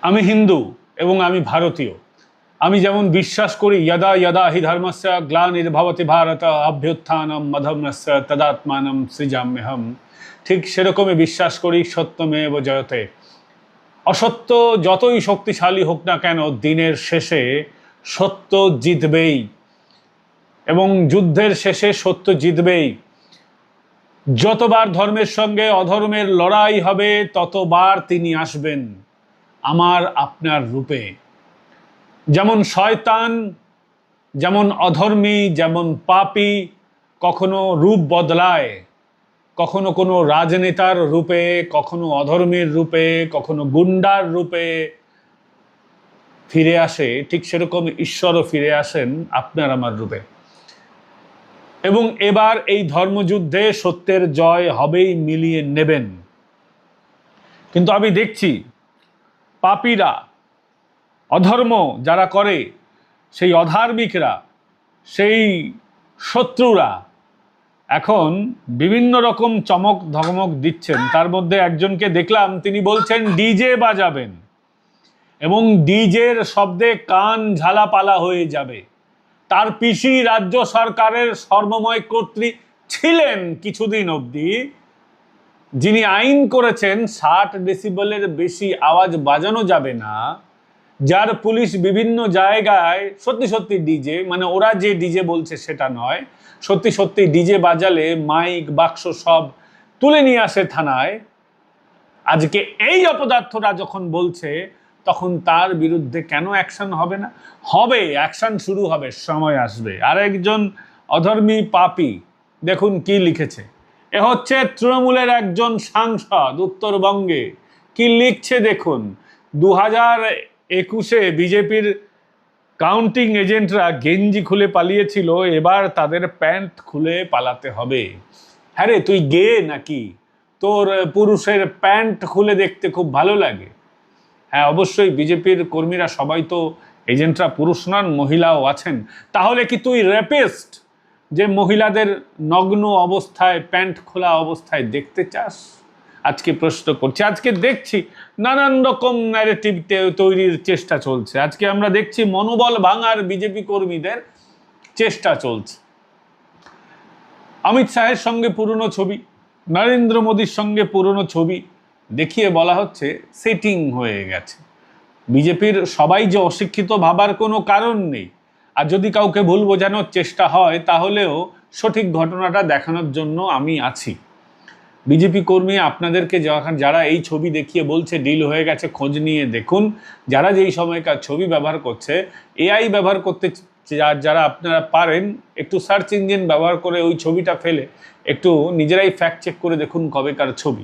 আমি হিন্দু এবং আমি ভারতীয়। আমি যেমন বিশ্বাস করি যদা যদা হি ধর্মস্য গ্লানির্ভবতি ভারত অভ্যুত্থানম অধর্মস্য তদাত্মানম সৃজাম্যহম, ঠিক সেরকমই বিশ্বাস করি সত্যমেব জয়তে। অসত্য যতই শক্তিশালী হোক না কেন, দিনের শেষে সত্য জিতবেই এবং যুদ্ধের শেষে সত্য জিতবেই। যতবার ধর্মের সঙ্গে অধর্মের লড়াই হবে ততবার তিনি আসবেন আমার আপনার রূপে। যেমন শয়তান, যেমন অধর্মী, যেমন পাপী কখনো রূপ বদলায়, কখনো কোনো রাজনেতার রূপে, কখনো অধর্মীর রূপে, কখনো গুন্ডার রূপে ফিরে আসে, ঠিক সেরকম ঈশ্বরও ফিরে আসেন আপনার আমার রূপে। এবং এবার এই ধর্মযুদ্ধে সত্যের জয় হবেই, মিলিয়ে নেবেন। কিন্তু আমি দেখছি পাপীরা, অধর্ম যারা করে, সেই অধার্মিকরা, সেই শত্রুরা এখন বিভিন্ন রকম চমক ধমক দিচ্ছেন। তার মধ্যে একজনকে দেখলাম, তিনি বলছেন ডিজে বাজাবেন এবং ডিজের শব্দে কান ঝালাপালা হয়ে যাবে। তার পিসি রাজ্য সরকারের সর্বময় কর্ত্রী ছিলেন কিছুদিন অবধি, যিনি আইন করেছেন 60 ডেসিবেলের বেশি আওয়াজ বাজানো যাবে না, যার পুলিশ বিভিন্ন জায়গায় সত্যি সত্যি ডিজে, মানে ওরা যে ডিজে বলছে সেটা নয়, সত্যি সত্যি ডিজে বাজালে মাইক বাক্স সব তুলে নিয়ে আসে থানায়। আজকে এই অপদার্থরা যখন বলছে, তখন তার বিরুদ্ধে কেন অ্যাকশন হবে না? হবে, অ্যাকশন শুরু হবে, সময় আসবে। আর একজন অধর্মী পাপী দেখুন কি লিখেছে। এ হচ্ছে তৃণমূলের একজন সাংসদ উত্তরবঙ্গে, কি লিখছে দেখুন। 2021-এ বিজেপির কাউন্টিং এজেন্টরা গেঞ্জি খুলে পালিয়েছিল, এবার তাদের প্যান্ট খুলে পালাতে হবে। হ্যাঁ রে, তুই গে নাকি? তোর পুরুষের প্যান্ট খুলে দেখতে খুব ভালো লাগে? হ্যাঁ, অবশ্যই বিজেপির কর্মীরা সবাই তো, এজেন্টরা পুরুষ নন, মহিলাও আছেন। তাহলে কি তুই রেপিস্ট যে মহিলাদের নগ্ন অবস্থায়, প্যান্ট খোলা অবস্থায় দেখতে চাস? আজকে প্রশ্ন করছি। আজকে দেখছি নানান রকম ন্যারেটিভ তৈরির চেষ্টা চলছে। আজকে আমরা দেখছি মনোবল ভাঙার বিজেপি কর্মীদের চেষ্টা চলছে। অমিত শাহের সঙ্গে পুরনো ছবি, নরেন্দ্র মোদীর সঙ্গে পুরনো ছবি দেখিয়ে বলা হচ্ছে সেটিং হয়ে গেছে। বিজেপির সবাই যে অশিক্ষিত ভাবার কোনো কারণ নেই। আর যদি কাউকে ভুল বোঝানোর চেষ্টা হয়, তাহলেও সঠিক ঘটনাটা দেখানোর জন্য আমি আছি। বিজেপি কর্মী আপনাদেরকে যারা এই ছবি দেখিয়ে বলছে ডিল হয়ে গেছে, খোঁজ নিয়ে দেখুন। যারা যেই সময়কার ছবি ব্যবহার করছে, এআই ব্যবহার করতে যারা আপনারা পারেন, একটু সার্চ ইঞ্জিন ব্যবহার করে ওই ছবিটা ফেলে একটু নিজেরাই ফ্যাক্ট চেক করে দেখুন কবেকার ছবি।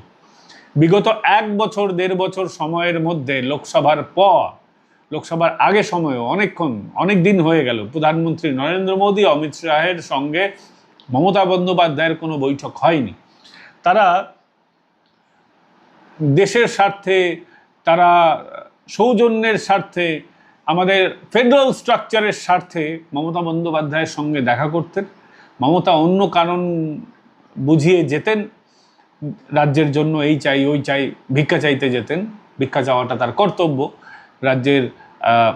বিগত 1 বছর 1.5 বছর সময়ের মধ্যে লোকসভার পর, লোকসভার আগে সময়ও অনেক দিন হয়ে গেল, প্রধানমন্ত্রী নরেন্দ্র মোদী অমিত শাহের সঙ্গে মমতা বন্দ্যোপাধ্যায়ের কোনো বৈঠক হয়নি। তারা দেশের স্বার্থে, তারা সৌজন্যের স্বার্থে, আমাদের ফেডারেল স্ট্রাকচারের স্বার্থে মমতা বন্দ্যোপাধ্যায়ের সঙ্গে দেখা করতেন। মমতা অন্য কারণ বুঝিয়ে যেতেন, রাজ্যের জন্য এই চাই ওই চাই, ভিক্ষা চাইতে যেতেন। ভিক্ষা চাওয়াটা তার কর্তব্য রাজ্যের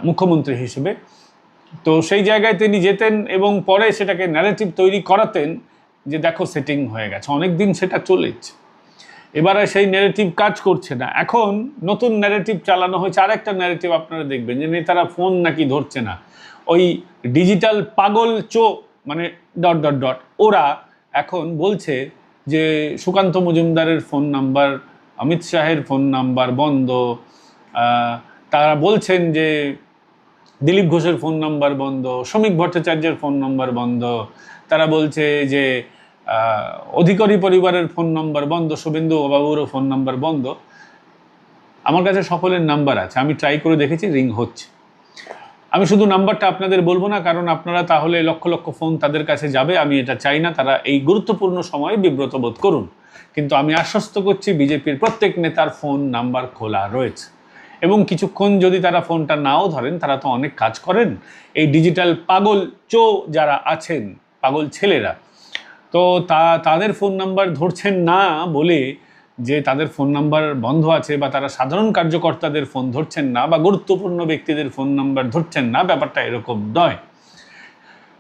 মুখ্যমন্ত্রী হিসেবে। তো সেই জায়গায় তিনি যেতেন এবং পরে সেটাকে ন্যারেটিভ তৈরি করাতেন যে দেখো সেটিং হয়ে গেছে। অনেক দিন সেটা চলেছে, এবারে সেই ন্যারেটিভ কাজ করছে না। এখন নতুন ন্যারেটিভ চালানো হয়েছে। আরেকটা ন্যারেটিভ আপনারা দেখবেন যে নেতারা ফোন নাকি ধরছে না, ওই ডিজিটাল পাগল মানে ... ওরা এখন বলছে যে সুকান্ত মজুমদারের ফোন নাম্বার, অমিত শাহের ফোন নাম্বার বন্ধ। তারা বলছেন যে দিলীপ ঘোষের ফোন নাম্বার বন্ধ, শ্রমিক ভট্টাচার্যের ফোন নাম্বার বন্ধ। তারা বলছে যে অধিকারী পরিবারের ফোন নাম্বার বন্ধ, শুভেন্দু বাবুরও ফোন নাম্বার বন্ধ। আমার কাছে সকলের নাম্বার আছে, আমি ট্রাই করে দেখেছি, রিং হচ্ছে। আমি শুধু নাম্বারটা আপনাদের বলবো না, কারণ আপনারা তাহলে লক্ষ লক্ষ ফোন তাদের কাছে যাবে। আমি এটা চাই না, তারা এই গুরুত্বপূর্ণ সময়ে বিব্রত বোধ করুন। কিন্তু আমি আশ্বস্ত করছি বিজেপির প্রত্যেক নেতার ফোন নাম্বার খোলা রয়েছে। এবং কিছুক্ষণ যদি তারা ফোনটা নাও ধরেন, তারা তো অনেক কাজ করেন। এই ডিজিটাল পাগল যারা আছেন, পাগল ছেলেরা, তো তাদের ফোন নাম্বার ধরছেন না বলে যে তাদের ফোন নাম্বার বন্ধ আছে বা তারা সাধারণ কার্যকর্তাদের ফোন ধরছেন না বা গুরুত্বপূর্ণ ব্যক্তিদের ফোন নাম্বার ধরছেন না, ব্যাপারটা এরকম নয়।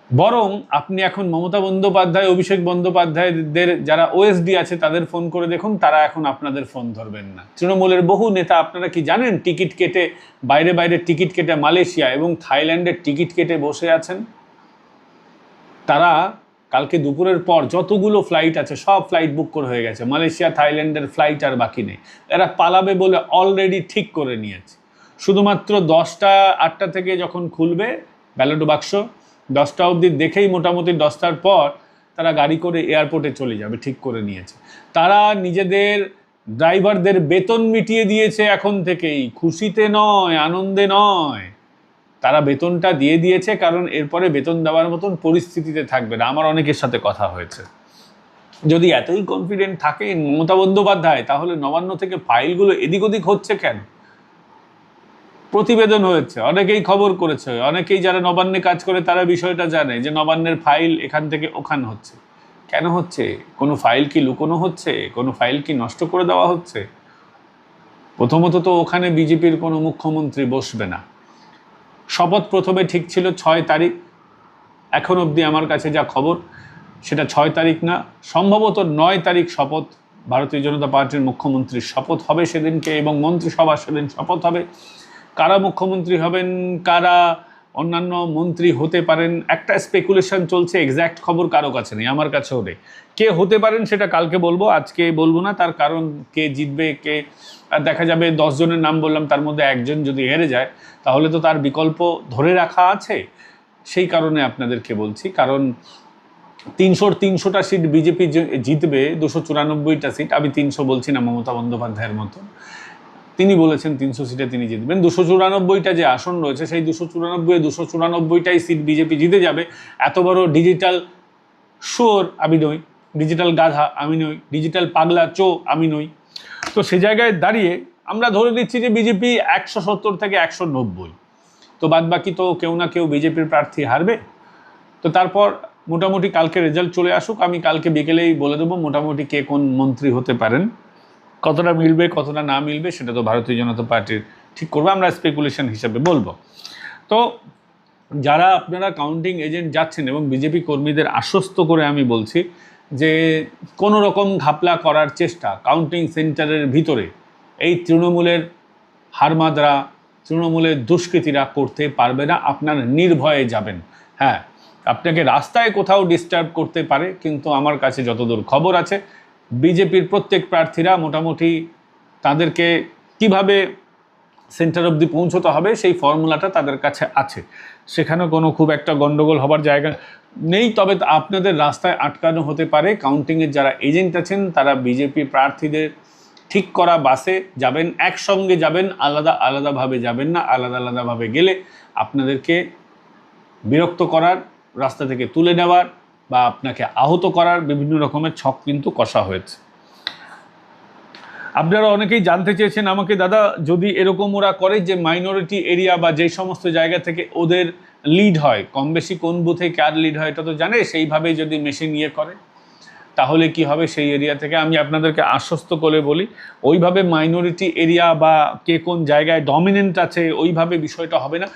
বরং আপনি এখন মমতা বন্দ্যোপাধ্যায়, অভিষেক বন্দ্যোপাধ্যায়দের যারা ওএসডি আছে তাদের ফোন করে দেখুন, তারা এখন আপনাদের ফোন ধরবেন না। তৃণমূলের বহু নেতা, আপনারা কি জানেন, টিকিট কেটে বাইরে বাইরে টিকিট কেটে মালয়েশিয়া এবং থাইল্যান্ডের টিকিট কেটে বসে আছেন। তারা কালকে দুপুরের পর যতগুলো ফ্লাইট আছে সব ফ্লাইট বুক করে হয়ে গেছে, মালয়েশিয়া থাইল্যান্ডের ফ্লাইট আর বাকি নেই। এরা পালাবে বলে অলরেডি ঠিক করে নিয়েছে। শুধুমাত্র 8টা থেকে যখন খুলবে ব্যালট বাক্স, 10টা অবধি দেখেই মোটামুটি 10টার পর তারা গাড়ি করে এয়ারপোর্টে চলে যাবে, ঠিক করে নিয়েছে। তারা নিজেদের ড্রাইভারদের বেতন মিটিয়ে দিয়েছে এখন থেকেই, খুশিতে নয়, আনন্দে নয়। তারা বেতনটা দিয়ে দিয়েছে, কারণ এরপরে বেতন দেওয়ার মতন পরিস্থিতিতে থাকবে না। আমার অনেকের সাথে কথা হয়েছে। যদি এতই কনফিডেন্ট থাকেন মমতা বন্দ্যোপাধ্যায়, তাহলে নবান্ন থেকে ফাইলগুলো এদিক ওদিক হচ্ছে কেন? প্রতিবেদন হয়েছে, অনেকেই খবর করেছে, অনেকেই যারা নবান্নে কাজ করে তারা বিষয়টা জানে যে নবান্নের ফাইল এখান থেকে ওখানে হচ্ছে। কেন হচ্ছে? কোনো ফাইল কি লুকোনো হচ্ছে? কোনো ফাইল কি নষ্ট করে দেওয়া হচ্ছে? প্রথমত তো ওখানে বিজেপির কোনো মুখ্যমন্ত্রী বসবে না। শপথ প্রথমে ঠিক ছিল 6 তারিখ, এখন অবধি আমার কাছে যা খবর সেটা 6 তারিখ না, সম্ভবত 9 তারিখ শপথ। ভারতীয় জনতা পার্টির মুখ্যমন্ত্রীর শপথ হবে সেদিনকে এবং মন্ত্রিসভা সেদিন শপথ হবে। কারা মুখ্যমন্ত্রী হবেন, কারা অন্যান্য মন্ত্রী হতে পারেন, একটা স্পেকুলেশন চলছে, এক্স্যাক্ট খবর কারো কাছে নেই, আমার কাছেও নেই। কে হতে পারেন সেটা কালকে বলবো, আজকে বলবো না। তার কারণ কে জিতবে, কে দেখা যাবে 10 জনের নাম বললাম, তার মধ্যে একজন যদি হেরে যায় তাহলে তো তার বিকল্প ধরে রাখা আছে। সেই কারণে আপনাদেরকে বলছি, কারণ 300টা সিট বিজেপি জিতবে, 294টা সিট। আমি 300 বলছি না মমতা বন্দ্যোপাধ্যায়ের মতো, তিনি বলেছেন 300 সিটে তিনি জিতবেন। 294টা যে আসন রয়েছে সেই 294টাই সিট বিজেপি জিতে যাবে। এত বড় ডিজিটাল শুয়োর আমি নই, ডিজিটাল গাধা আমি নই, ডিজিটাল পাগলা চো আমি নই। তো সে জায়গায় দাঁড়িয়ে আমরা ধরে নিচ্ছি যে বিজেপি 170 থেকে 190, তো বাদ বাকি তো কেউ না কেউ বিজেপির প্রার্থী হারবে। তো তারপর মোটামুটি কালকে রেজাল্ট চলে আসুক, আমি কালকে বিকেলেই বলে দেবো মোটামুটি কে কোন মন্ত্রী হতে পারেন। কতটা মিলবে কতটা না মিলবে সেটা তো ভারতীয় জনতা পার্টির ঠিক করবে, আমরা স্পেকুলেশন হিসাবে বলবো। তো যারা আপনারা কাউন্টিং এজেন্ট যাচ্ছেন এবং বিজেপি কর্মীদের আশ্বস্ত করে আমি বলছি যে কোনো রকম ঘাপলা করার চেষ্টা কাউন্টিং সেন্টারের ভিতরে এই তৃণমূলের হারমাদরা, তৃণমূলের দুষ্কৃতীরা করতে পারবে না। আপনারা নির্ভয়ে যাবেন। হ্যাঁ, আপনাকে রাস্তায় কোথাও ডিস্টার্ব করতে পারে, কিন্তু আমার কাছে যতদূর খবর আছে বিজেপির প্রত্যেক প্রার্থীরা মোটামুটি তাদেরকে কিভাবে সেন্টার অবধি পৌঁছতে হবে সেই ফর্মুলাটা তাদের কাছে আছে, সেখানে কোনো খুব একটা গন্ডগোল হবার জায়গা নেই। তবে আপনাদের রাস্তায় আটকানো হতে পারে। কাউন্টিংয়ের যারা এজেন্ট আছেন তারা বিজেপি প্রার্থীদের ঠিক করা বাসে যাবেন, একসঙ্গে যাবেন, আলাদা আলাদাভাবে যাবেন না। আলাদা আলাদাভাবে গেলে আপনাদেরকে বিরক্ত করার, রাস্তা থেকে তুলে নেওয়ার বা আপনাকে আহত করার বিভিন্ন রকমের ছক কিন্তু কষা হয়েছে। আপনারা অনেকেই জানতে চেয়েছেন আমাকে, দাদা যদি এরকম ওরা করে যে মাইনরিটি এরিয়া বা যে সমস্ত জায়গা থেকে ওদের লিড হয়, কম বেশি কোন বুথে কার লিড হয় এটা তো জানে, সেইভাবে যদি মেশিন ইয়ে করে তাহলে কি হবে সেই এরিয়া থেকে। আমি আপনাদেরকে আশ্বস্ত করে বলি, ওইভাবে মাইনরিটি এরিয়া বা কে কোন জায়গায় ডমিনেন্ট আছে ওইভাবে বিষয়টা হবে না।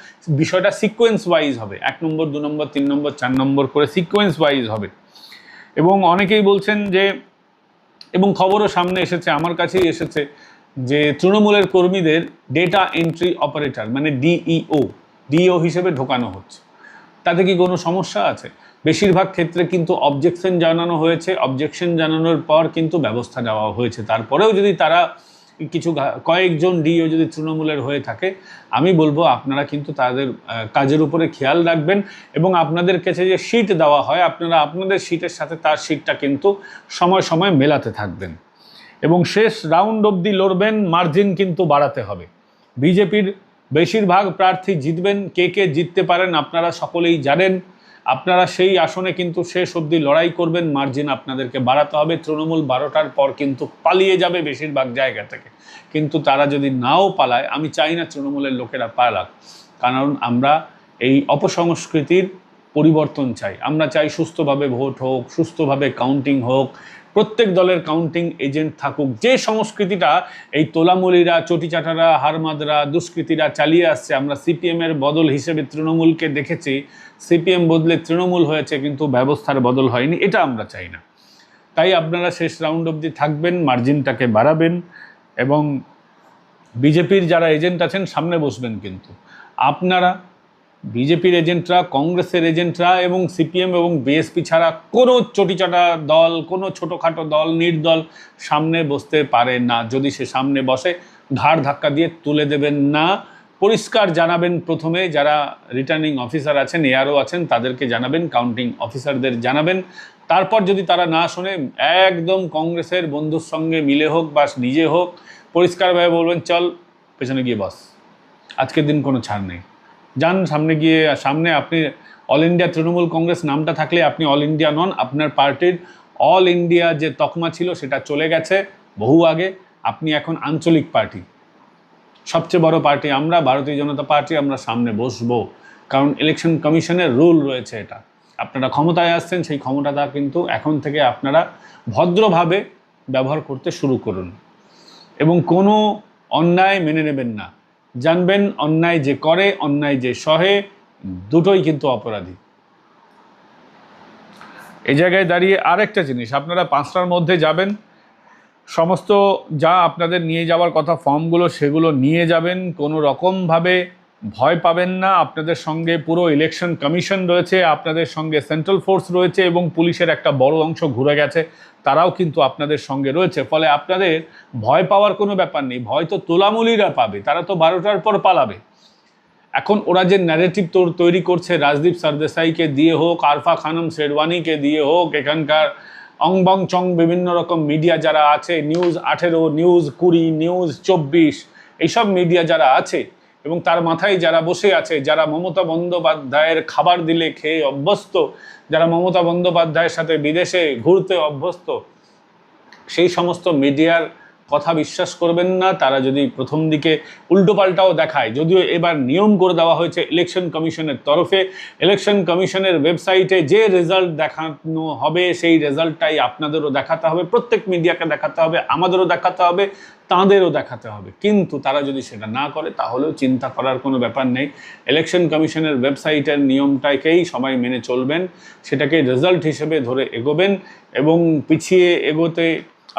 বিষয়টা সিকোয়েন্স ওয়াইজ হবে, 1 নম্বর 2 নম্বর 3 নম্বর 4 নম্বর করে সিকোয়েন্স ওয়াইজ হবে। এবং অনেকেই বলছেন যে, এবং খবরও সামনে এসেছে, আমার কাছেই এসেছে, যে তৃণমূলের কর্মীদের ডেটা এন্ট্রি অপারেটর মানে ডিইও হিসেবে ঢোকানো হচ্ছে। তাতে কি কোনো সমস্যা আছে? বেশিরভাগ ক্ষেত্রে কিন্তু অবজেকশন জানানো হয়েছে, অবজেকশন জানানোর পর কিন্তু ব্যবস্থা নেওয়া হয়েছে। তারপরেও যদি তারা কিছু কয়েকজন ডিইও যদি তৃণমূলের হয়ে থাকে, আমি বলবো আপনারা কিন্তু তাদের কাজের উপরে খেয়াল রাখবেন এবং আপনাদের কাছে যে শিট দেওয়া হয় আপনারা আপনাদের শিটের সাথে তার শিটটা কিন্তু সময় সময় মেলাতে থাকবেন এবং শেষ রাউন্ড অবধি লড়বেন। মার্জিন কিন্তু বাড়াতে হবে। বিজেপির বেশিরভাগ প্রার্থী জিতবেন, কে কে জিততে পারেন আপনারা সকলেই জানেন। আপনারা সেই আসনে কিন্তু শেষ অবধি লড়াই করবেন, মার্জিন আপনাদেরকে বাড়াতে হবে। তৃণমূল 12টার পর কিন্তু পালিয়ে যাবে বেশিরভাগ জায়গা থেকে, কিন্তু তারা যদি নাও পালায়, আমি চাই না তৃণমূলের লোকেরা পালাক, কারণ আমরা এই অপসংস্কৃতির পরিবর্তন চাই। আমরা চাই সুস্থভাবে ভোট হোক, সুস্থভাবে কাউন্টিং হোক, প্রত্যেক দলের কাউন্টিং এজেন্ট থাকুক। যে সংস্কৃতিটা এই তোলামুলিরা, চটিচাটারা, হারমাদরা, দুষ্কৃতীরা চালিয়ে আসছে, আমরা সিপিএমের বদল হিসেবে তৃণমূলকে দেখেছি, সিপিএম বদলে তৃণমূল হয়েছে কিন্তু ব্যবস্থার বদল হয়নি, এটা আমরা চাই না। তাই আপনারা শেষ রাউন্ড অবধি থাকবেন, মার্জিনটাকে বাড়াবেন এবং বিজেপির যারা এজেন্ট আছেন সামনে বসবেন। কিন্তু আপনারা বিজেপির এজেন্টরা, কংগ্রেসের এজেন্টরা এবং সিপিএম এবং বিএসপি ছাড়া কোনো চটিচাটা দল, কোনো ছোটোখাটো দল, নির্দল সামনে বসতে পারে না। যদি সে সামনে বসে ঘাড় ধাক্কা দিয়ে তুলে দেবেন না। পরিষ্কার জানাবেন, প্রথমে যারা রিটার্নিং অফিসার আছেন, এআরও আছেন, তাদেরকে জানাবেন, কাউন্টিং অফিসারদের জানাবেন। তারপর যদি তারা না শোনে, একদম কংগ্রেসের বন্ধুর সঙ্গে মিলে হোক বা নিজে হোক, পরিষ্কারভাবে বলবেন, চল পেছনে গিয়ে বস, আজকের দিন কোনো ছাড় নেই। যান সামনে গিয়ে, সামনে আপনি অল ইন্ডিয়া তৃণমূল কংগ্রেস নামটা থাকলে আপনি অল ইন্ডিয়া নন। আপনার পার্টির অল ইন্ডিয়া যে তকমা ছিল সেটা চলে গেছে বহু আগে। আপনি এখন আঞ্চলিক পার্টি, সবচেয়ে বড় পার্টি আমরা, ভারতীয় জনতা পার্টি। আমরা সামনে বসবো, কারণ ইলেকশন কমিশনের রুল রয়েছে এটা। আপনারা ক্ষমতায় আসছেন, সেই ক্ষমতাটা কিন্তু এখন থেকে আপনারা ভদ্রভাবে ব্যবহার করতে শুরু করুন এবং কোনো অন্যায় মেনে নেবেন না। জানবেন অন্যায় যে করে, অন্যায় যে সহে, দুটোই কিন্তু অপরাধী। এই জায়গায় দাঁড়িয়ে আরেকটা জিনিস, আপনারা 5টার মধ্যে যাবেন, সমস্ত যা আপনাদের নিয়ে যাওয়ার কথা ফর্মগুলো সেগুলো নিয়ে যাবেন। কোনো রকমভাবে ভয় পাবেন না। আপনাদের সঙ্গে পুরো ইলেকশন কমিশন রয়েছে, আপনাদের সঙ্গে সেন্ট্রাল ফোর্স রয়েছে এবং পুলিশের একটা বড় অংশ ঘুরে গেছে, তারাও কিন্তু আপনাদের সঙ্গে রয়েছে। ফলে আপনাদের ভয় পাওয়ার কোনো ব্যাপার নেই। ভয় তো তোলামুলিরা পাবে, তারা তো 12টার পর পালাবে। এখন ওরা যে ন্যারেটিভ তৈরি করছে, রাজদীপ সরদেশাইকে দিয়ে হোক, আরফা খানম শেরওয়ানিকে দিয়ে হোক, এখানকার অংবং চং বিভিন্ন রকম মিডিয়া যারা আছে, নিউজ 18, নিউজ 20, নিউজ 24, এইসব মিডিয়া যারা আছে এবং তার মাথায় যারা বসে আছে, যারা মমতা বন্দ্যোপাধ্যায়ের খাবার দিলে খেয়ে অভ্যস্ত, যারা মমতা বন্দ্যোপাধ্যায়ের সাথে বিদেশে ঘুরতে অভ্যস্ত, সেই সমস্ত মিডিয়ার কথা বিশ্বাস করবেন না। তারা যদি প্রথম দিকে উল্টোপাল্টাও দেখায়, যদিও এবার নিয়ম করে দেওয়া হয়েছে ইলেকশন কমিশনের তরফে, ইলেকশন কমিশনের ওয়েবসাইটে যে রেজাল্ট দেখানো হবে সেই রেজাল্টটাই আপনাদেরও দেখাতে হবে, প্রত্যেক মিডিয়াকে দেখাতে হবে, আমাদেরও দেখাতে হবে, তাঁদেরও দেখাতে হবে। কিন্তু তারা যদি সেটা না করে তাহলেও চিন্তা করার কোনো ব্যাপার নেই। ইলেকশন কমিশনের ওয়েবসাইটের নিয়মটাকেই সবাই মেনে চলবেন, সেটাকে রেজাল্ট হিসেবে ধরে এগোবেন এবং পিছিয়ে এগোতে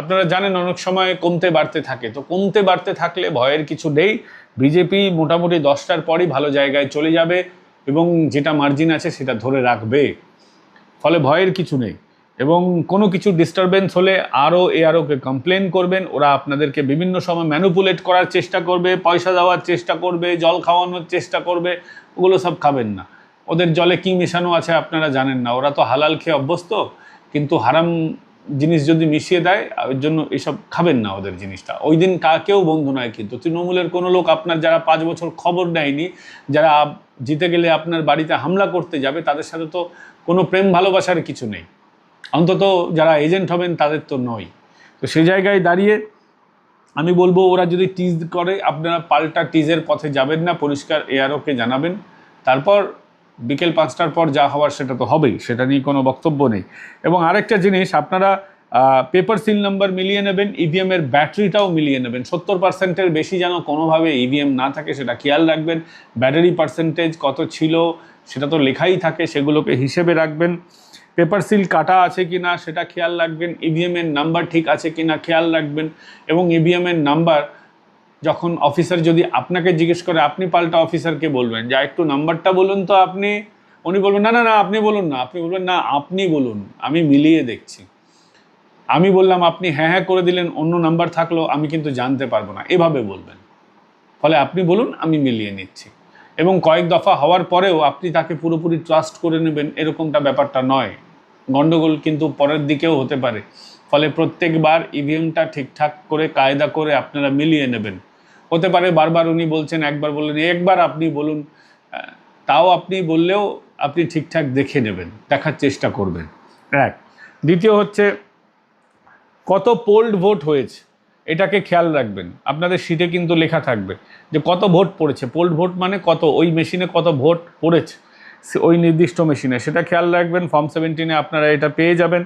আপনারা জানেন অনেক সময় কমতে বাড়তে থাকে। তো কমতে বাড়তে থাকলে ভয়ের কিছু নেই। বিজেপি মোটামুটি 10টার পরই ভালো জায়গায় চলে যাবে এবং যেটা মার্জিন আছে সেটা ধরে রাখবে, ফলে ভয়ের কিছু নেই। এবং কোনো কিছু ডিস্টারবেন্স হলে এআরওকে কমপ্লেন করবেন। ওরা আপনাদেরকে বিভিন্ন সময় ম্যানিপুলেট করার চেষ্টা করবে, পয়সা দেওয়ার চেষ্টা করবে, জল খাওয়ানোর চেষ্টা করবে। ওগুলো সব খাবেন না। ওদের জলে কী মেশানো আছে আপনারা জানেন না। ওরা তো হালাল খেয়ে অভ্যস্ত, কিন্তু হারাম জিনিস যদি মিশিয়ে দেয় ওর জন্য এসব খাবেন না ওদের জিনিসটা। ওই দিন কাকেও বন্ধু নয়। কিন্তু তৃণমূলের কোনো লোক আপনার যারা 5 বছর খবর নেয়নি, যারা জিতে গেলে আপনার বাড়িতে হামলা করতে যাবে, তাদের সাথে তো কোনো প্রেম ভালোবাসার কিছু নেই, অন্তত যারা এজেন্ট হবেন তাদের তো নয়। তো সেই জায়গায় দাঁড়িয়ে আমি বলবো, ওরা যদি টিজ করে আপনারা পাল্টা টিজের পথে যাবেন না, পরিষ্কার এআরওকে জানাবেন। তারপর বিকেল 5টার পর যা হওয়ার সেটা তো হবেই, সেটা নিয়ে কোনো বক্তব্য নেই। এবং আরেকটা জিনিস, আপনারা পেপার সিল নাম্বার মিলিয়ে নেবেন, ইভিএমের ব্যাটারিটাও মিলিয়ে নেবেন। 70%-এর বেশি যেন কোনোভাবে ইভিএম না থাকে সেটা খেয়াল রাখবেন। ব্যাটারি পার্সেন্টেজ কত ছিল সেটা তো লেখাই থাকে, সেগুলোকে হিসেবে রাখবেন। পেপার সিল কাটা আছে কি না সেটা খেয়াল রাখবেন। ইভিএমের নাম্বার ঠিক আছে কি না খেয়াল রাখবেন। এবং ইভিএমের নাম্বার যখন অফিসার যদি আপনাকে জিজ্ঞেস করে, আপনি পাল্টা অফিসারকে বলবেন যে একটু নাম্বারটা বলুন তো আপনি। উনি বলবেন না না না আপনি বলুন না। আপনি বলবেন না আপনি বলুন, আমি মিলিয়ে দেখছি। আমি বললাম, আপনি হ্যাঁ হ্যাঁ করে দিলেন, অন্য নাম্বার থাকলো আমি কিন্তু জানতে পারবো না, এভাবে বলবেন। ফলে আপনি বলুন, আমি মিলিয়ে নিচ্ছি। এবং কয়েক দফা হওয়ার পরেও আপনি তাকে পুরোপুরি ট্রাস্ট করে নেবেন, এরকমটা ব্যাপারটা নয়। গণ্ডগোল কিন্তু পরের দিকেও হতে পারে। ফলে প্রত্যেকবার ইভিএমটা ঠিকঠাক করে কায়দা করে আপনারা মিলিয়ে নেবেন। হতে পারে বারবার উনি বলছেন, একবার বললেন, একবার আপনি বলুন, তাও আপনি বললেও আপনি ঠিকঠাক দেখে নেবেন, দেখার চেষ্টা করবেন। এক। দ্বিতীয় হচ্ছে, কত পোল্ড ভোট হয়েছে এটাকে খেয়াল রাখবেন। আপনাদের শিটে কিন্তু লেখা থাকবে যে কত ভোট পড়েছে। পোল্ড ভোট মানে কত, ওই মেশিনে কত ভোট পড়েছে। ওই নির্দিষ্ট মেশিনে, সেটা খেয়াল রাখবেন। ফর্ম 17-এ আপনারা এটা পেয়ে যাবেন,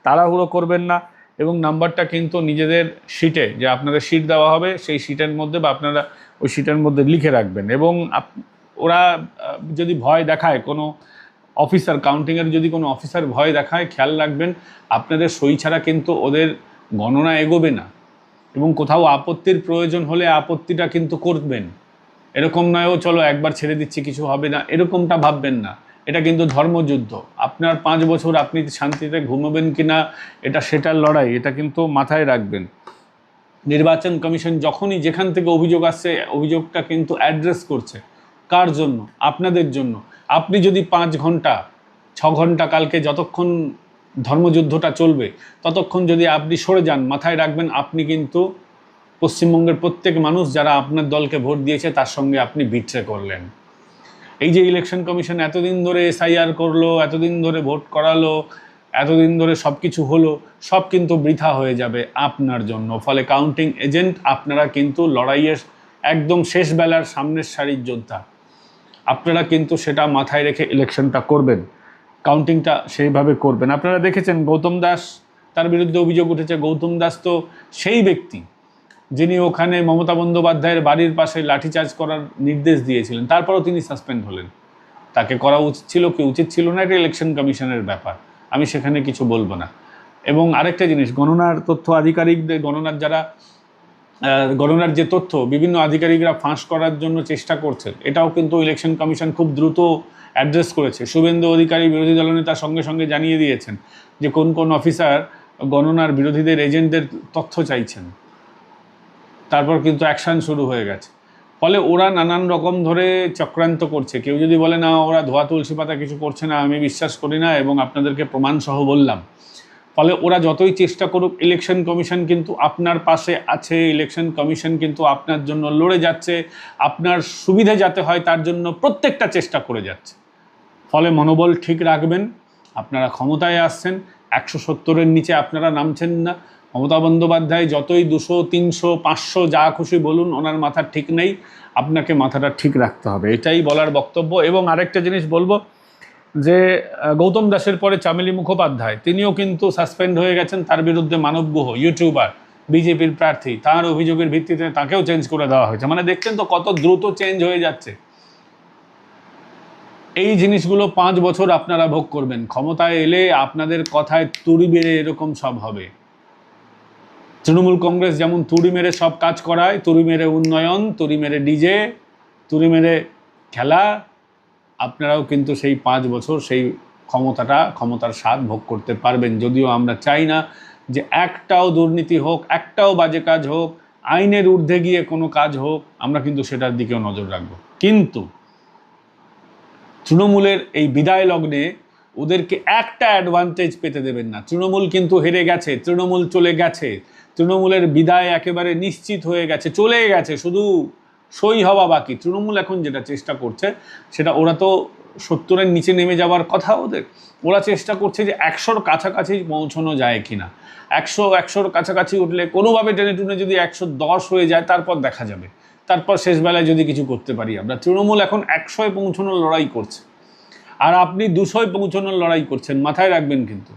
তাড়াহুড়ো করবেন না। এবং নাম্বারটা কিন্তু নিজেদের শিটে, যে আপনাদের শিট দেওয়া হবে সেই শিটের মধ্যে বা আপনারা ওই শিটের মধ্যে লিখে রাখবেন। এবং ওরা যদি ভয় দেখায়, কোনো অফিসার, কাউন্টিংয়ের যদি কোনো অফিসার ভয় দেখায়, খেয়াল রাখবেন আপনাদের সই ছাড়া কিন্তু ওদের গণনা এগোবে না। এবং কোথাও আপত্তির প্রয়োজন হলে আপত্তিটা কিন্তু করবেন। এরকম নয় ও চলো একবার ছেড়ে দিচ্ছি কিছু হবে না, এরকমটা ভাববেন না। এটা কিন্তু ধর্মযুদ্ধ। আপনার 5 বছর আপনি শান্তিতে ঘুমাবেন কিনা এটা সেটার লড়াই, এটা কিন্তু মাথায় রাখবেন। নির্বাচন কমিশন যখনই যেখান থেকে অভিযোগ আসছে, অভিযোগটা কিন্তু অ্যাড্রেস করছে কার জন্য? আপনাদের জন্য। আপনি যদি 5 ঘন্টা 6 ঘন্টা কালকে যতক্ষণ ধর্মযুদ্ধটা চলবে ততক্ষণ যদি আপনি সরে যান, মাথায় রাখবেন আপনি কিন্তু পশ্চিমবঙ্গের প্রত্যেক মানুষ যারা আপনার দলকে ভোট দিয়েছে তার সঙ্গে আপনি বিট্রে করলেন। এই যে ইলেকশন কমিশন এতদিন ধরে এসআইআর করলো, এতদিন ধরে ভোট করালো, এতদিন ধরে সব কিছু হলো, সব কিন্তু বৃথা হয়ে যাবে আপনার জন্য। ফলে কাউন্টিং এজেন্ট আপনারা কিন্তু লড়াইয়ের একদম শেষ বেলার সামনের সারির যোদ্ধা। আপনারা কিন্তু সেটা মাথায় রেখে ইলেকশনটা করবেন, কাউন্টিংটা সেইভাবে করবেন। আপনারা দেখেছেন গৌতম দাস, তার বিরুদ্ধে অভিযোগ উঠেছে। গৌতম দাস তো সেই ব্যক্তি যিনি ওখানে মমতা বন্দ্যোপাধ্যায়ের বাড়ির পাশে লাঠিচার্জ করার নির্দেশ দিয়েছিলেন, তারপরও তিনি সাসপেন্ড হলেন। তাকে করা উচিত ছিল কি উচিত ছিল না, এটা ইলেকশন কমিশনের ব্যাপার, আমি সেখানে কিছু বলবো না। এবং আরেকটা জিনিস, গণনার তথ্য আধিকারিকদের, গণনার যে তথ্য বিভিন্ন আধিকারিকরা ফাঁস করার জন্য চেষ্টা করছেন, এটাও কিন্তু ইলেকশন কমিশন খুব দ্রুত অ্যাড্রেস করেছে। শুভেন্দু অধিকারী বিরোধী দলনেতার সঙ্গে সঙ্গে জানিয়ে দিয়েছেন যে কোন কোন অফিসার গণনার বিরোধীদের এজেন্টদের তথ্য চাইছেন। তারপর কিন্তু অ্যাকশান শুরু হয়ে গেছে। ফলে ওরা নানান রকম ধরে চক্রান্ত করছে। কেউ যদি বলে না ওরা ধোয়া তুলসী পাতা কিছু করছে না, আমি বিশ্বাস করি না, এবং আপনাদেরকে প্রমাণসহ বললাম। ফলে ওরা যতই চেষ্টা করুক, ইলেকশন কমিশন কিন্তু আপনার পাশে আছে, ইলেকশন কমিশন কিন্তু আপনার জন্য লড়ে যাচ্ছে, আপনার সুবিধে যাতে হয় তার জন্য প্রত্যেকটা চেষ্টা করে যাচ্ছে। ফলে মনোবল ঠিক রাখবেন। আপনারা ক্ষমতায় আসছেন, 170-এর নিচে আপনারা নামছেন না। মমতা বন্দ্যোপাধ্যায় যতই 200, 300, 500 যা খুশি বলুন, ওনার মাথা ঠিক নেই, আপনাকে মাথাটা ঠিক রাখতে হবে, এটাই বলার বক্তব্য। এবং আরেকটা জিনিস বলবো যে গৌতম দাসের পরে চামেলি মুখোপাধ্যায়, তিনিও কিন্তু সাসপেন্ড হয়ে গেছেন। তার বিরুদ্ধে মানব গুহ, ইউটিউবার, বিজেপির প্রার্থী, তার অভিযোগের ভিত্তিতে তাকেও চেঞ্জ করে দেওয়া হয়েছে। মানে দেখছেন তো কত দ্রুত চেঞ্জ হয়ে যাচ্ছে। এই জিনিসগুলো 5 বছর আপনারা ভোগ করবেন। ক্ষমতায় এলে আপনাদের কথায় তুড়ি বেড়ে এরকম সব হবে। তৃণমূল কংগ্রেস যেমন তুড়ি মেরে সব কাজ করায়, তুড়ি মেরে উন্নয়ন, তুড়ি মেরে ডিজে, তুড়ি মেরে খেলা, আপনারাও কিন্তু সেই 5 বছর সেই ক্ষমতার স্বাদ ভোগ করতে পারবেন। যদিও আমরা চাই না যে একটাও দুর্নীতি হোক, একটাও বাজে কাজ হোক, আইনের ঊর্ধ্বে গিয়ে কোনো কাজ হোক, আমরা কিন্তু সেটার দিকেও নজর রাখবো। কিন্তু তৃণমূলের এই বিদায় লগ্নে ওদেরকে একটা অ্যাডভান্টেজ পেতে দেবেন না। তৃণমূল কিন্তু হেরে গেছে, তৃণমূল চলে গেছে, তৃণমূলের বিদায় একেবারে নিশ্চিত হয়ে গেছে, চলে গেছে, শুধু সই হওয়া বাকি। তৃণমূল এখন যেটা চেষ্টা করছে সেটা, ওরা তো 70-এর নিচে নেমে যাওয়ার কথা ওদের, ওরা চেষ্টা করছে যে 100-র কাছাকাছি পৌঁছানো যায় কিনা। 100-100-র কাছাকাছি উঠলে কোনোভাবে টেনে টুনে যদি 110 হয়ে যায় তারপর দেখা যাবে, তারপর শেষবেলায় যদি কিছু করতে পারি আমরা। তৃণমূল এখন 100-এ পৌঁছানোর লড়াই করছে, আর আপনি 200-এ পৌঁছানোর লড়াই করছেন। মাথায় রাখবেন কিন্তু,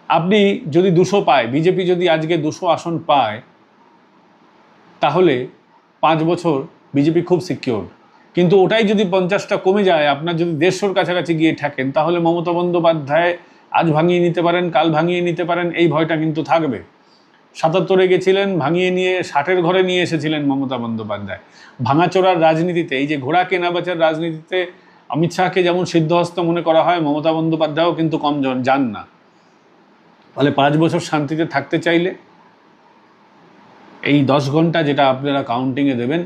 আপনি যদি 200 পায়, বিজেপি যদি আজকে 200 আসন পায়, তাহলে 5 বছর বিজেপি খুব সিকিওর। কিন্তু ওটাই যদি 50টা কমে যায়, আপনার যদি 150-র কাছাকাছি গিয়ে থাকেন, তাহলে মমতা বন্দ্যোপাধ্যায় আজ ভাঙিয়ে নিতে পারেন, কাল ভাঙিয়ে নিতে পারেন, এই ভয়টা কিন্তু থাকবে। 77-এ গেছিলেন, ভাঙিয়ে নিয়ে 60-এর ঘরে নিয়ে এসেছিলেন মমতা বন্দ্যোপাধ্যায়। ভাঙাচোরার রাজনীতিতে, এই যে ঘোড়া কেনা বেচার রাজনীতিতে অমিত শাহকে যেমন সিদ্ধহস্ত মনে করা হয়, মমতা বন্দ্যোপাধ্যায়ও কিন্তু কম যান না। ফলে 5 বছর শান্তিতে থাকতে চাইলে এই 10 ঘন্টা যেটা আপনারা কাউন্টিংয়ে দেবেন,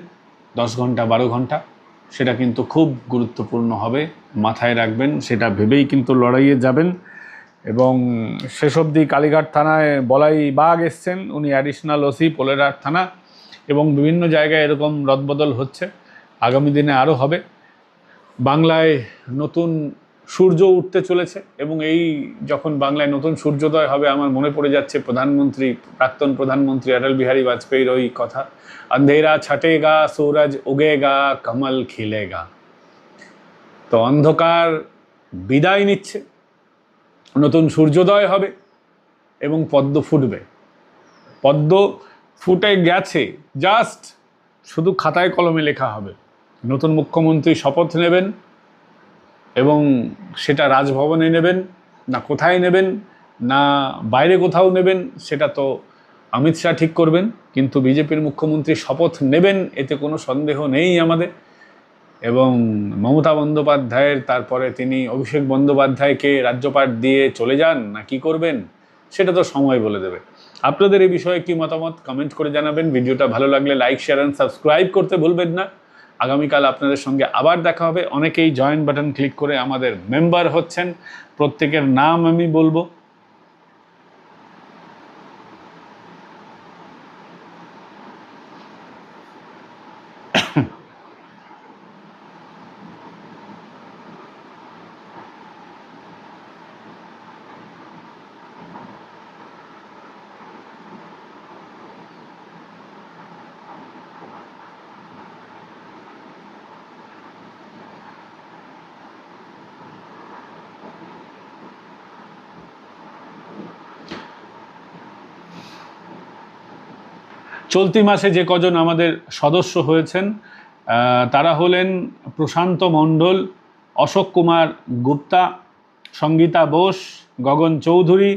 10 ঘন্টা 12 ঘন্টা, সেটা কিন্তু খুব গুরুত্বপূর্ণ হবে। মাথায় রাখবেন, সেটা ভেবেই কিন্তু লড়াইয়ে যাবেন। এবং শেষ অবধি কালীঘাট থানায় বলাই বাঘ এসছেন, উনি অ্যাডিশনাল ওসি পোলেরহাট থানা, এবং বিভিন্ন জায়গায় এরকম রদবদল হচ্ছে, আগামী দিনে আরও হবে। বাংলায় নতুন সূর্য উঠতে চলেছে, এবং এই যখন বাংলায় নতুন সূর্যোদয় হবে, আমার মনে পড়ে যাচ্ছে প্রাক্তন প্রধানমন্ত্রী অটল বিহারী বাজপেয়ীর ওই কথা, अंधेरा छटेगा सूरज उगेगा कमल खिलेगा। তো অন্ধকার বিদায় নিচ্ছে, নতুন সূর্যোদয় হবে এবং পদ্ম ফুটবে। পদ্ম ফুটে গেছে, জাস্ট শুধু খাতায় কলমে লেখা হবে। নতুন মুখ্যমন্ত্রী শপথ নেবেন এবং সেটা রাজভবনে নেবেন না কোথায় নেবেন, না বাইরে কোথাও নেবেন, সেটা তো অমিত শাহ ঠিক করবেন। কিন্তু বিজেপির মুখ্যমন্ত্রী শপথ নেবেন, এতে কোনো সন্দেহ নেই আমাদের। এবং মমতা বন্দ্যোপাধ্যায়ের তারপরে তিনি অভিষেক বন্দ্যোপাধ্যায়কে রাজ্যপাঠ দিয়ে চলে যান না কি করবেন, সেটা তো সময় বলে দেবে। আপনাদের এই বিষয়ে কি মতামত কমেন্ট করে জানাবেন। ভিডিওটা ভালো লাগলে লাইক, শেয়ার অ্যান্ড সাবস্ক্রাইব করতে ভুলবেন না। আগামীকাল আপনাদের সঙ্গে আবার দেখা হবে। অনেকেই জয়েন বাটন ক্লিক করে আমাদের মেম্বার হচ্ছেন, প্রত্যেকের নাম আমি বলবো। চলতি মাসে যে কজন আমাদের সদস্য হয়েছেন তারা হলেন প্রশান্ত মণ্ডল, অশোক কুমার গুপ্তা, সঙ্গীতা বোস, গগন চৌধুরী,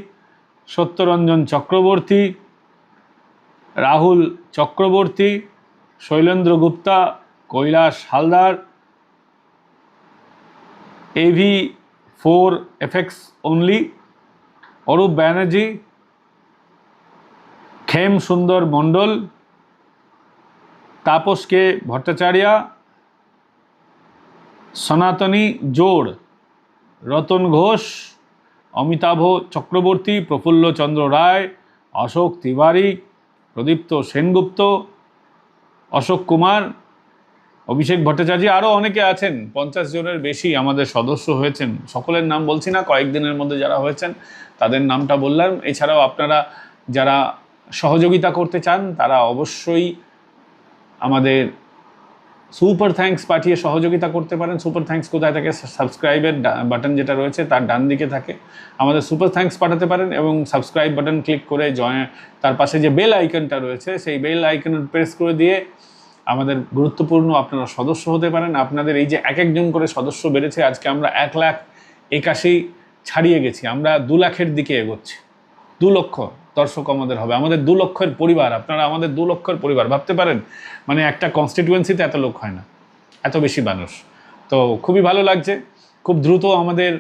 সত্যরঞ্জন চক্রবর্তী, রাহুল চক্রবর্তী, শৈলেন্দ্র গুপ্তা, কৈলাস হালদার, AV4FX অনলি, অরূপ ব্যানার্জি, খেম সুন্দর মণ্ডল, তাপস কে ভট্টাচার্য, সনাতনী জোড়, রতন ঘোষ, অমিতাভ চক্রবর্তী, প্রফুল্ল চন্দ্র রায়, অশোক তিওয়ারি, প্রদীপ্ত সেনগুপ্ত, অশোক কুমার, অভিষেক ভট্টাচার্য, আরও অনেকে আছেন। 50 জনের বেশি আমাদের সদস্য হয়েছেন। সকলের নাম বলছি না, কয়েকদিনের মধ্যে যারা হয়েছেন তাদের নামটা বললাম। এছাড়াও আপনারা যারা সহযোগিতা করতে চান তারা অবশ্যই আমাদের সুপার থ্যাঙ্কস পাঠিয়ে সহযোগিতা করতে পারেন। সুপার থ্যাঙ্কস কোথায় থাকে? সাবস্ক্রাইবের বাটন যেটা রয়েছে তার ডান দিকে থাকে, আমাদের সুপার থ্যাঙ্কস পাঠাতে পারেন এবং সাবস্ক্রাইব বাটন ক্লিক করে তার পাশে যে বেল আইকনটা রয়েছে সেই বেল আইকন প্রেস করে দিয়ে আমাদের গুরুত্বপূর্ণ আপনারা সদস্য হতে পারেন। আপনাদের এই যে এক একজন করে সদস্য বেড়েছে, আজকে আমরা 1,81,000 ছাড়িয়ে গেছি, আমরা 2 লাখের দিকে এগোচ্ছি। 2 লক্ষ দর্শক আমাদের হবে, আমাদের 2 লক্ষের পরিবার, আপনারা আমাদের 2 লক্ষের পরিবার। ভাবতে পারেন, মানে একটা কনস্টিটিউয়েন্সিতে এত লোক হয় না, এত বেশি মানুষ। তো খুবই ভালো লাগছে। খুব দ্রুত আমাদের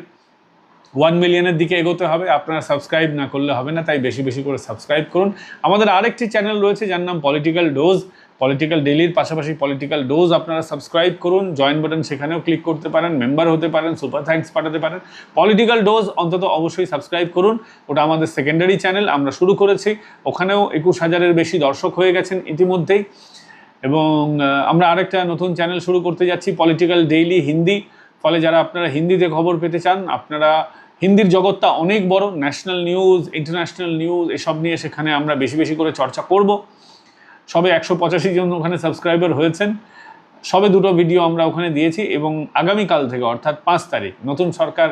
1 মিলিয়নের দিকে এগোতে হবে। আপনারা সাবস্ক্রাইব না করলে হবে না, তাই বেশি বেশি করে সাবস্ক্রাইব করুন। আমাদের আরেকটি চ্যানেল রয়েছে যার নাম পলিটিক্যাল ডোজ। পলিটিক্যাল ডেইলির পাশাপাশি পলিটিক্যাল ডোজ আপনারা সাবস্ক্রাইব করুন, জয়েন বাটন সেখানেও ক্লিক করতে পারেন, মেম্বার হতে পারেন, সুপার থ্যাঙ্কস পাঠাতে পারেন। পলিটিক্যাল ডোজ অন্তত অবশ্যই সাবস্ক্রাইব করুন, ওটা আমাদের সেকেন্ডারি চ্যানেল, আমরা শুরু করেছি। ওখানেও 21,000-এর বেশি দর্শক হয়ে গেছেন ইতিমধ্যেই। এবং আমরা আরেকটা নতুন চ্যানেল শুরু করতে যাচ্ছি, পলিটিক্যাল ডেইলি হিন্দি। ফলে যারা আপনারা হিন্দিতে খবর পেতে চান, আপনারা হিন্দির জগৎটা অনেক বড়, ন্যাশনাল নিউজ, ইন্টারন্যাশনাল নিউজ এসব নিয়ে সেখানে আমরা বেশি বেশি করে চর্চা করব। সবে 185 জন ওখানে সাবস্ক্রাইবার হয়েছেন, সবে 2টো ভিডিও আমরা ওখানে দিয়েছি। এবং আগামীকাল থেকে অর্থাৎ 5 তারিখ নতুন সরকার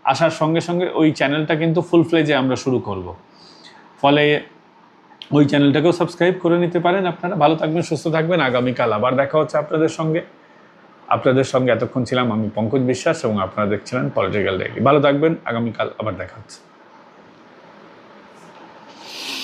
আসার সঙ্গে সঙ্গে ওই চ্যানেলটা কিন্তু ফুল ফ্লেজে আমরা শুরু করব। ফলে ওই চ্যানেলটাকেও সাবস্ক্রাইব করে নিতে পারেন। আপনারা ভালো থাকবেন, সুস্থ থাকবেন। আগামীকাল আবার দেখা হচ্ছে আপনাদের সঙ্গে। আপনাদের সঙ্গে এতক্ষণ ছিলাম আমি পঙ্কজ বিশ্বাস এবং আপনারা দেখছিলেন পলিটিক্যাল ডেইলি। ভালো থাকবেন, আগামীকাল আবার দেখা হচ্ছে।